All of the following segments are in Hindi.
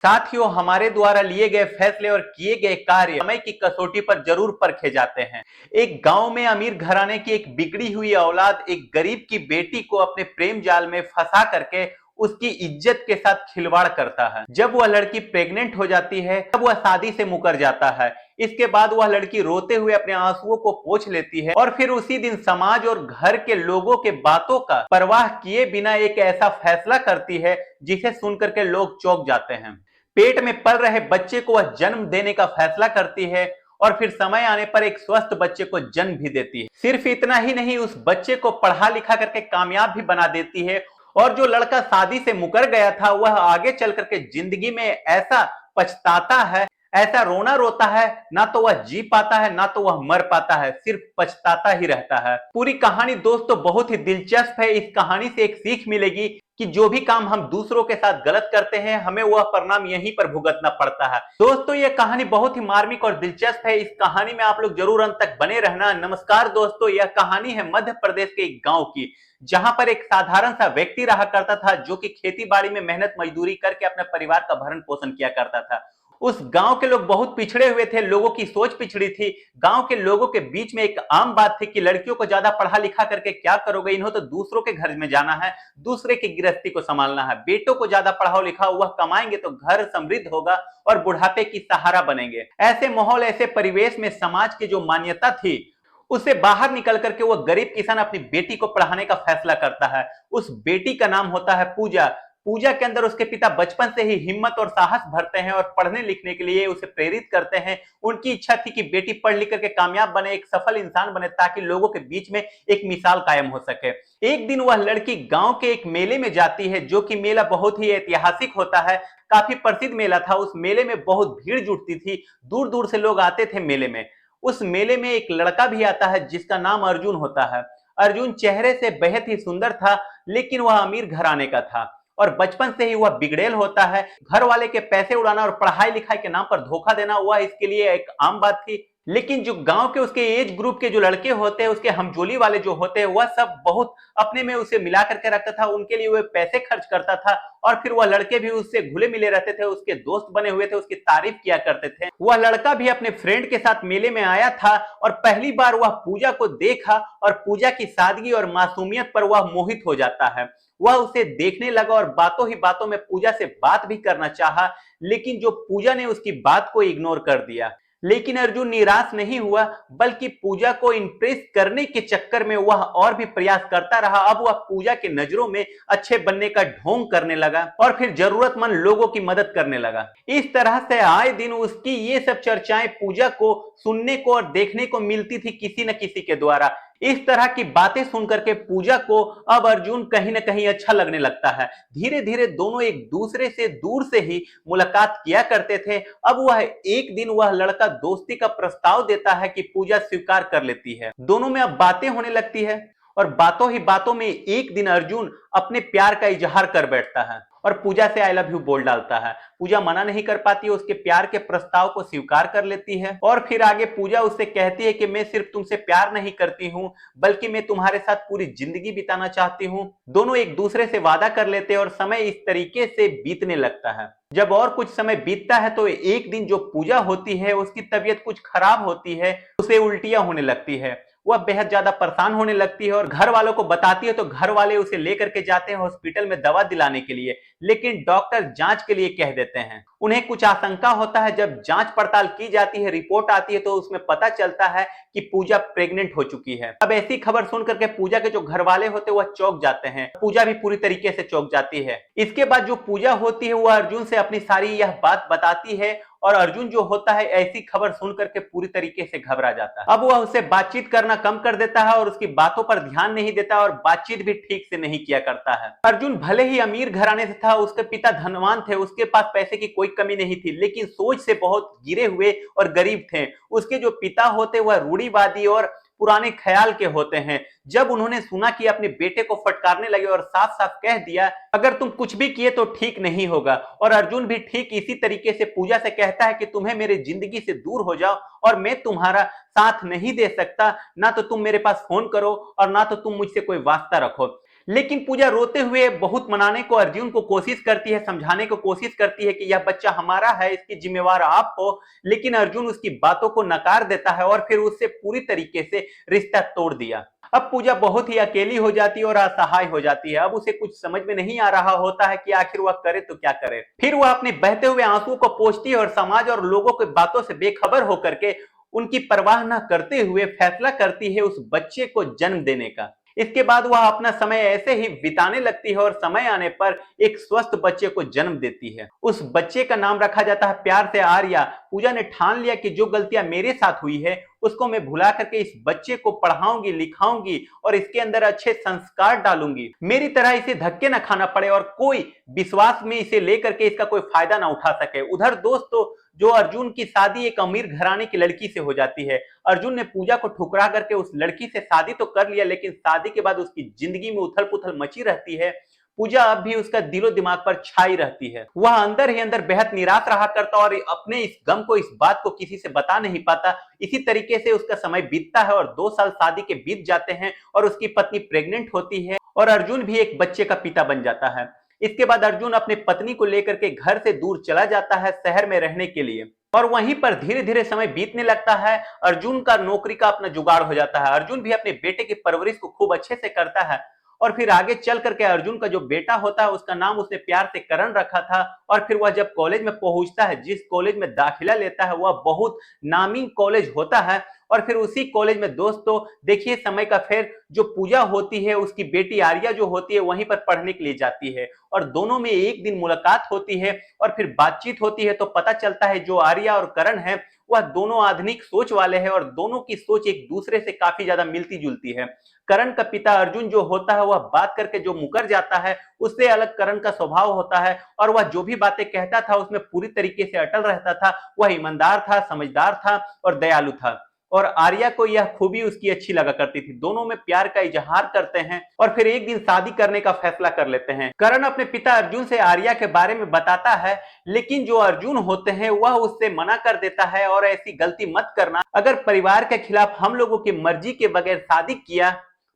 साथियों, हमारे द्वारा लिए गए फैसले और किए गए कार्य समय की कसौटी पर जरूर परखे जाते हैं। एक गांव में अमीर घराने की एक बिगड़ी हुई औलाद एक गरीब की बेटी को अपने प्रेम जाल में फंसा करके उसकी इज्जत के साथ खिलवाड़ करता है। जब वह लड़की प्रेग्नेंट हो जाती है तब वह शादी से मुकर जाता है। इसके बाद वह लड़की रोते हुए अपने आंसुओं को पोंछ लेती है और फिर उसी दिन समाज और घर के लोगों के बातों का परवाह किए बिना एक ऐसा फैसला करती है जिसे सुनकर के लोग चौंक जाते हैं। पेट में पल रहे बच्चे को वह जन्म देने का फैसला करती है और फिर समय आने पर एक स्वस्थ बच्चे को जन्म भी देती है। सिर्फ इतना ही नहीं, उस बच्चे को पढ़ा लिखा करके कामयाब भी बना देती है और जो लड़का शादी से मुकर गया था वह आगे चल करके जिंदगी में ऐसा पछताता है, ऐसा रोना रोता है, ना तो वह जी पाता है ना तो वह मर पाता है, सिर्फ पछताता ही रहता है। पूरी कहानी दोस्तों बहुत ही दिलचस्प है। इस कहानी से एक सीख मिलेगी कि जो भी काम हम दूसरों के साथ गलत करते हैं हमें वह परिणाम यहीं पर भुगतना पड़ता है। दोस्तों, यह कहानी बहुत ही मार्मिक और दिलचस्प है। इस कहानी में आप लोग जरूर अंत तक बने रहना। नमस्कार दोस्तों, यह कहानी है मध्य प्रदेश के एक गांव की, जहां पर एक साधारण सा व्यक्ति रहा करता था जो कि खेती बाड़ी में मेहनत मजदूरी करके अपने परिवार का भरण पोषण किया करता था। उस गांव के लोग बहुत पिछड़े हुए थे, लोगों की सोच पिछड़ी थी। गांव के लोगों के बीच में एक आम बात थी कि लड़कियों को ज्यादा पढ़ा लिखा करके क्या करोगे, इन्हों तो दूसरों के घर में जाना है, दूसरे की गृहस्थी को संभालना है। बेटों को ज्यादा पढ़ाओ लिखाओ, वह कमाएंगे तो घर समृद्ध होगा और बुढ़ापे की सहारा बनेंगे। ऐसे माहौल, ऐसे परिवेश में समाज की जो मान्यता थी उससे बाहर निकल करके वह गरीब किसान अपनी बेटी को पढ़ाने का फैसला करता है। उस बेटी का नाम होता है पूजा। पूजा के अंदर उसके पिता बचपन से ही हिम्मत और साहस भरते हैं और पढ़ने लिखने के लिए उसे प्रेरित करते हैं। उनकी इच्छा थी कि बेटी पढ़ लिख करके कामयाब बने, एक सफल इंसान बने, ताकि लोगों के बीच में एक मिसाल कायम हो सके। एक दिन वह लड़की गांव के एक मेले में जाती है, जो कि मेला बहुत ही ऐतिहासिक होता है, काफी प्रसिद्ध मेला था। उस मेले में बहुत भीड़ जुटती थी, दूर दूर से लोग आते थे मेले में। उस मेले में एक लड़का भी आता है जिसका नाम अर्जुन होता है। अर्जुन चेहरे से बेहद ही सुंदर था, लेकिन वह अमीर घराने का था और बचपन से ही वह बिगड़ेल होता है। घर वाले के पैसे उड़ाना और पढ़ाई लिखाई के नाम पर धोखा देना वह इसके लिए एक आम बात थी। लेकिन जो गांव के उसके एज ग्रुप के जो लड़के होते हैं, उसके हमजोली वाले जो होते हैं, वह सब बहुत अपने में उसे मिला करके रखता था, उनके लिए वह पैसे खर्च करता था और फिर वह लड़के भी उससे घुले मिले रहते थे, उसके दोस्त बने हुए थे, उसकी तारीफ किया करते थे। वह लड़का भी अपने फ्रेंड के साथ मेले में आया था और पहली बार वह पूजा को देखा और पूजा की सादगी और मासूमियत पर वह मोहित हो जाता है। वह उसे देखने लगा और बातों ही बातों में पूजा से बात भी करना चाहा, लेकिन जो पूजा ने उसकी बात को इग्नोर कर दिया। लेकिन अर्जुन निराश नहीं हुआ, बल्कि पूजा को इंप्रेस करने के चक्कर में वह और भी प्रयास करता रहा। अब वह पूजा की नजरों में अच्छे बनने का ढोंग करने लगा और फिर जरूरतमंद लोगों की मदद करने लगा। इस तरह से आए दिन उसकी ये सब चर्चाएं पूजा को सुनने को और देखने को मिलती थी किसी न किसी के द्वारा। इस तरह की बातें सुनकर के पूजा को अब अर्जुन कहीं ना कहीं अच्छा लगने लगता है। धीरे धीरे दोनों एक दूसरे से दूर से ही मुलाकात किया करते थे। अब वह एक दिन वह लड़का दोस्ती का प्रस्ताव देता है कि पूजा स्वीकार कर लेती है। दोनों में अब बातें होने लगती है और बातों ही बातों में एक दिन अर्जुन अपने प्यार का इजहार कर बैठता है और पूजा से आई लव यू बोल डालता है। पूजा मना नहीं कर पाती, उसके प्यार के प्रस्ताव को स्वीकार कर लेती है और फिर आगे पूजा उससे कहती है कि मैं सिर्फ तुमसे प्यार नहीं करती हूं, बल्कि मैं तुम्हारे साथ पूरी जिंदगी बिताना चाहती हूं। दोनों एक दूसरे से वादा कर लेते हैं और समय इस तरीके से बीतने लगता है। जब और कुछ समय बीतता है तो एक दिन जो पूजा होती है उसकी तबीयत कुछ खराब होती है, उसे उल्टियां होने लगती है। वह बेहद ज्यादा परेशान होने लगती है और घर वालों को बताती है तो घर वाले उसे लेकर के जाते हैं हॉस्पिटल में दवा दिलाने के लिए, लेकिन डॉक्टर जांच के लिए कह देते हैं। उन्हें कुछ आशंका होता है। जब जांच पड़ताल की जाती है, रिपोर्ट आती है तो उसमें पता चलता है कि पूजा प्रेग्नेंट हो चुकी है। अब ऐसी खबर सुन करके पूजा के जो घर वाले होते हैं वह चौंक जाते हैं, पूजा भी पूरी तरीके से चौंक जाती है। इसके बाद जो पूजा होती है वह अर्जुन से अपनी सारी यह बात बताती है और अर्जुन जो होता है ऐसी खबर सुन करके पूरी तरीके से घबरा जाता है। अब वह उससे बातचीत करना कम कर देता है और उसकी बातों पर ध्यान नहीं देता और बातचीत भी ठीक से नहीं किया करता है। अर्जुन भले ही अमीर घराने से था, उसके पिता धनवान थे, उसके पास पैसे की कोई कमी नहीं थी, लेकिन सोच से बहुत गिरे हुए और गरीब थे। उसके जो पिता होते वह रूढ़िवादी और पुराने ख्याल के होते हैं। जब उन्होंने सुना कि अपने बेटे को फटकारने लगे और साफ साफ कह दिया अगर तुम कुछ भी किए तो ठीक नहीं होगा, और अर्जुन भी ठीक इसी तरीके से पूजा से कहता है कि तुम्हें मेरे जिंदगी से दूर हो जाओ और मैं तुम्हारा साथ नहीं दे सकता, ना तो तुम मेरे पास फोन करो और ना तो तुम मुझसे कोई वास्ता रखो। लेकिन पूजा रोते हुए बहुत मनाने को अर्जुन को कोशिश करती है, समझाने को कोशिश करती है कि यह बच्चा हमारा है, इसकी जिम्मेवार आप हो। लेकिन अर्जुन उसकी बातों को नकार देता है और फिर उससे पूरी तरीके से रिश्ता तोड़ दिया। अब पूजा बहुत ही अकेली हो जाती है और असहाय हो जाती है। अब उसे कुछ समझ में नहीं आ रहा होता है कि आखिर वह करे तो क्या करे। फिर वह अपने बहते हुए आंसुओं को पोंछती है और समाज और लोगों की बातों से बेखबर होकर के, उनकी परवाह न करते हुए फैसला करती है उस बच्चे को जन्म देने का। इसके बाद वह अपना समय ऐसे ही बिताने लगती है और समय आने पर एक स्वस्थ बच्चे को जन्म देती है। उस बच्चे का नाम रखा जाता है प्यार से आर्या। पूजा ने ठान लिया कि जो गलतियां मेरे साथ हुई है उसको मैं भुला करके इस बच्चे को पढ़ाऊंगी, लिखाऊंगी और इसके अंदर अच्छे संस्कार डालूंगी। मेरी तरह इसे धक्के ना खाना पड़े और कोई विश्वास में इसे लेकर के इसका कोई फायदा ना उठा सके। उधर दोस्तों, जो अर्जुन की शादी एक अमीर घराने की लड़की से हो जाती है। अर्जुन ने पूजा को ठुकरा करके उस लड़की से शादी तो कर लिया, लेकिन शादी के बाद उसकी जिंदगी में उथल पुथल मची रहती है। पूजा अब भी उसका दिलो दिमाग पर छाई रहती है। वह अंदर ही अंदर बेहद निराश रहा करता और अपने इस गम को, इस बात को किसी से बता नहीं पाता। इसी तरीके से उसका समय बीतता है और 2 साल शादी के बीत जाते हैं और उसकी पत्नी प्रेग्नेंट होती है और अर्जुन भी एक बच्चे का पिता बन जाता है। इसके बाद अर्जुन अपनी पत्नी को लेकर के घर से दूर चला जाता है शहर में रहने के लिए और वहीं पर धीरे धीरे समय बीतने लगता है। अर्जुन का नौकरी का अपना जुगाड़ हो जाता है। अर्जुन भी अपने बेटे की परवरिश को खूब अच्छे से करता है और फिर आगे चल करके अर्जुन का जो बेटा होता है उसका नाम उसने प्यार से करण रखा था। और फिर वह जब कॉलेज में पहुंचता है, जिस कॉलेज में दाखिला लेता है वह बहुत नामी कॉलेज होता है। और फिर उसी कॉलेज में दोस्तों देखिए समय का फेर, जो पूजा होती है उसकी बेटी आर्या जो होती है वहीं पर पढ़ने के लिए जाती है और दोनों में एक दिन मुलाकात होती है और फिर बातचीत होती है। तो पता चलता है जो आर्या और करण है वह दोनों आधुनिक सोच वाले हैं और दोनों की सोच एक दूसरे से काफी ज्यादा मिलती जुलती है। करण का पिता अर्जुन जो होता है वह बात करके जो मुकर जाता है, उससे अलग करण का स्वभाव होता है और वह जो भी बातें कहता था उसमें पूरी तरीके से अटल रहता था। वह ईमानदार था, समझदार था और दयालु था और आर्या को यह खूबी उसकी अच्छी लगा करती थी। दोनों में प्यार का इजहार करते हैं और फिर एक दिन शादी करने का फैसला कर लेते हैं। करण अपने पिता अर्जुन से आर्या के बारे में बताता है, लेकिन जो अर्जुन होते हैं वह उससे मना कर देता है और ऐसी गलती मत करना, अगर परिवार के खिलाफ हम लोगों की मर्जी के बगैर शादी किया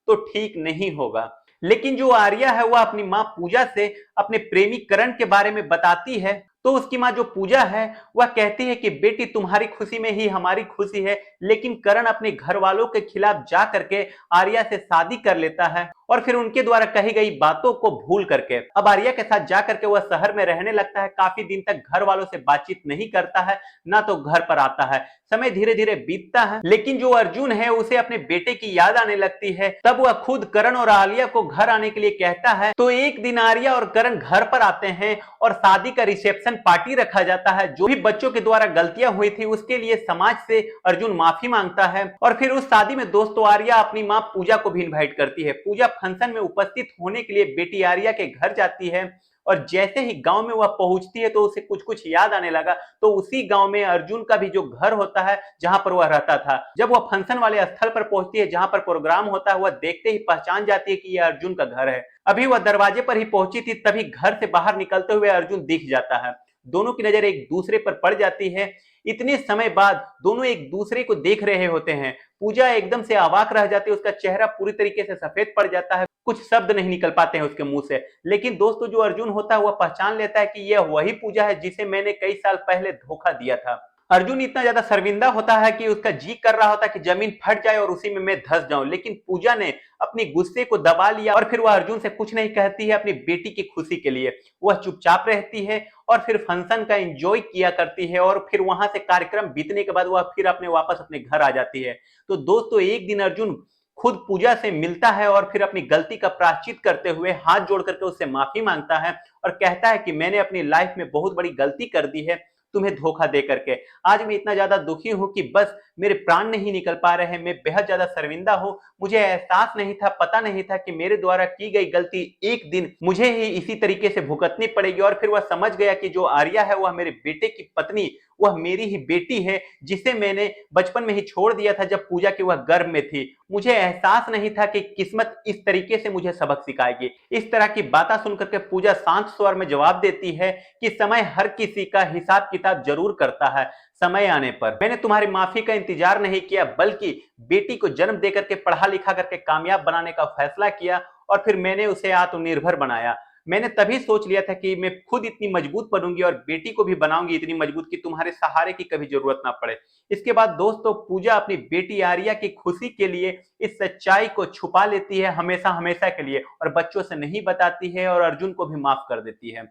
तो ठीक नहीं होगा। लेकिन जो आर्या है वह अपनी मां पूजा से अपने प्रेमी करण के बारे में बताती है। तो उसकी मां जो पूजा है वह कहती है कि बेटी तुम्हारी खुशी में ही हमारी खुशी है। लेकिन करण अपने घर वालों के खिलाफ जा करके आर्या से शादी कर लेता है और फिर उनके द्वारा कही गई बातों को भूल करके अब आर्या के साथ जा करके वह शहर में रहने लगता है। काफी दिन तक घर वालों से बातचीत नहीं करता है, ना तो घर पर आता है। समय धीरे धीरे बीतता है, लेकिन जो अर्जुन है उसे अपने बेटे की याद आने लगती है। तब वह खुद करण और आलिया को घर आने के लिए कहता है। तो एक दिन आर्या और करण घर पर आते हैं और शादी का रिसेप्शन पार्टी रखा जाता है। जो भी बच्चों के द्वारा गलतियां हुई थी उसके लिए समाज से अर्जुन माफी मांगता है और फिर उस शादी में दोस्तों आर्या अपनी मां पूजा को भी इनवाइट करती है। पूजा फंक्शन में उपस्थित होने के लिए बेटी आर्या के घर जाती है और जैसे ही गांव में वह पहुंचती है तो उसे कुछ कुछ याद आने लगा। तो उसी गांव में अर्जुन का भी जो घर होता है जहां पर वह रहता था। जब वह फंक्शन वाले स्थल पर पहुंचती है जहां पर प्रोग्राम होता है, वह देखते ही पहचान जाती है कि यह अर्जुन का घर है। अभी वह दरवाजे पर ही पहुंची थी, तभी घर से बाहर निकलते हुए अर्जुन दिख जाता है। दोनों की नजर एक दूसरे पर पड़ जाती है। इतने समय बाद दोनों एक दूसरे को देख रहे होते हैं। पूजा एकदम से अवाक रह जाती है, उसका चेहरा पूरी तरीके से सफेद पड़ जाता है, कुछ शब्द नहीं निकल पाते हैं उसके मुंह से। लेकिन दोस्तों जो अर्जुन होता है वह पहचान लेता है कि यह वही पूजा है जिसे मैंने कई साल पहले धोखा दिया था। अर्जुन इतना ज्यादा शर्मिंदा होता है कि उसका जी कर रहा होता है कि जमीन फट जाए और उसी में मैं धंस जाऊं। लेकिन पूजा ने अपने गुस्से को दबा लिया और फिर वह अर्जुन से कुछ नहीं कहती है अपनी बेटी की खुशी के लिए। वह चुपचाप रहती है और फिर फंक्शन का एंजॉय किया करती है और फिर वहां से कार्यक्रम बीतने के बाद वह फिर वापस अपने घर आ जाती है। तो दोस्तों एक दिन अर्जुन खुद पूजा से मिलता है और फिर अपनी गलती का प्रायश्चित करते हुए हाथ जोड़ करके उससे माफी मांगता है और कहता है कि मैंने अपनी लाइफ में बहुत बड़ी गलती कर दी है तुम्हें धोखा दे करके। आज मैं इतना ज्यादा दुखी हूं कि बस मेरे प्राण नहीं निकल पा रहे हैं। मैं बेहद ज्यादा शर्मिंदा हूं। मुझे एहसास नहीं था, पता नहीं था कि मेरे द्वारा की गई गलती एक दिन मुझे ही इसी तरीके से भुगतनी पड़ेगी। और फिर वह समझ गया कि जो आर्या है वह मेरे बेटे की पत्नी वह मेरी ही बेटी है, जिसे मैंने बचपन में ही छोड़ दिया था जब पूजा के वह गर्भ में थी। मुझे एहसास नहीं था कि किस्मत इस तरीके से मुझे सबक सिखाएगी। इस तरह की बातें सुनकर के पूजा शांत स्वर में जवाब देती है कि समय हर किसी का हिसाब किताब जरूर करता है। समय आने पर मैंने तुम्हारी माफी का इंतजार नहीं किया, बल्कि बेटी को जन्म देकर के पढ़ा लिखा करके कामयाब बनाने का फैसला किया और फिर मैंने उसे आत्मनिर्भर बनाया। मैंने तभी सोच लिया था कि मैं खुद इतनी मजबूत बनूंगी और बेटी को भी बनाऊंगी इतनी मजबूत कि तुम्हारे सहारे की कभी जरूरत ना पड़े। इसके बाद दोस्तों पूजा अपनी बेटी आर्या की खुशी के लिए इस सच्चाई को छुपा लेती है हमेशा हमेशा के लिए, और बच्चों से नहीं बताती है और अर्जुन को भी माफ कर देती है।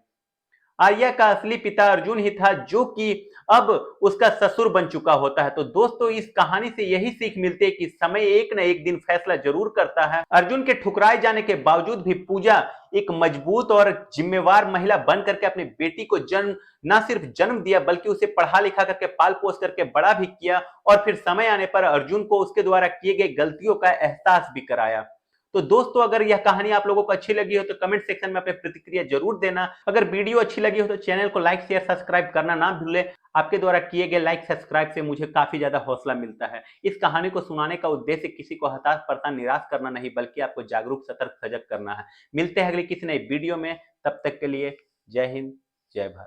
आर्या का असली पिता अर्जुन ही था, जो कि अब उसका ससुर बन चुका होता है। तो दोस्तों इस कहानी से यही सीख मिलती है कि समय एक न एक दिन फैसला जरूर करता है। अर्जुन के ठुकराए जाने के बावजूद भी पूजा एक मजबूत और जिम्मेवार महिला बन करके अपनी बेटी को जन्म न सिर्फ जन्म दिया, बल्कि उसे पढ़ा लिखा करके पाल पोस करके बड़ा भी किया और फिर समय आने पर अर्जुन को उसके द्वारा किए गए गलतियों का एहसास भी कराया। तो दोस्तों अगर यह कहानी आप लोगों को अच्छी लगी हो तो कमेंट सेक्शन में अपनी प्रतिक्रिया जरूर देना। अगर वीडियो अच्छी लगी हो तो चैनल को लाइक शेयर सब्सक्राइब करना ना भूलें। आपके द्वारा किए गए लाइक सब्सक्राइब से मुझे काफी ज्यादा हौसला मिलता है। इस कहानी को सुनाने का उद्देश्य किसी को हताश परेशान निराश करना नहीं, बल्कि आपको जागरूक सतर्क सजग करना है। मिलते हैं अगली किसी नई वीडियो में, तब तक के लिए जय हिंद जय भारत।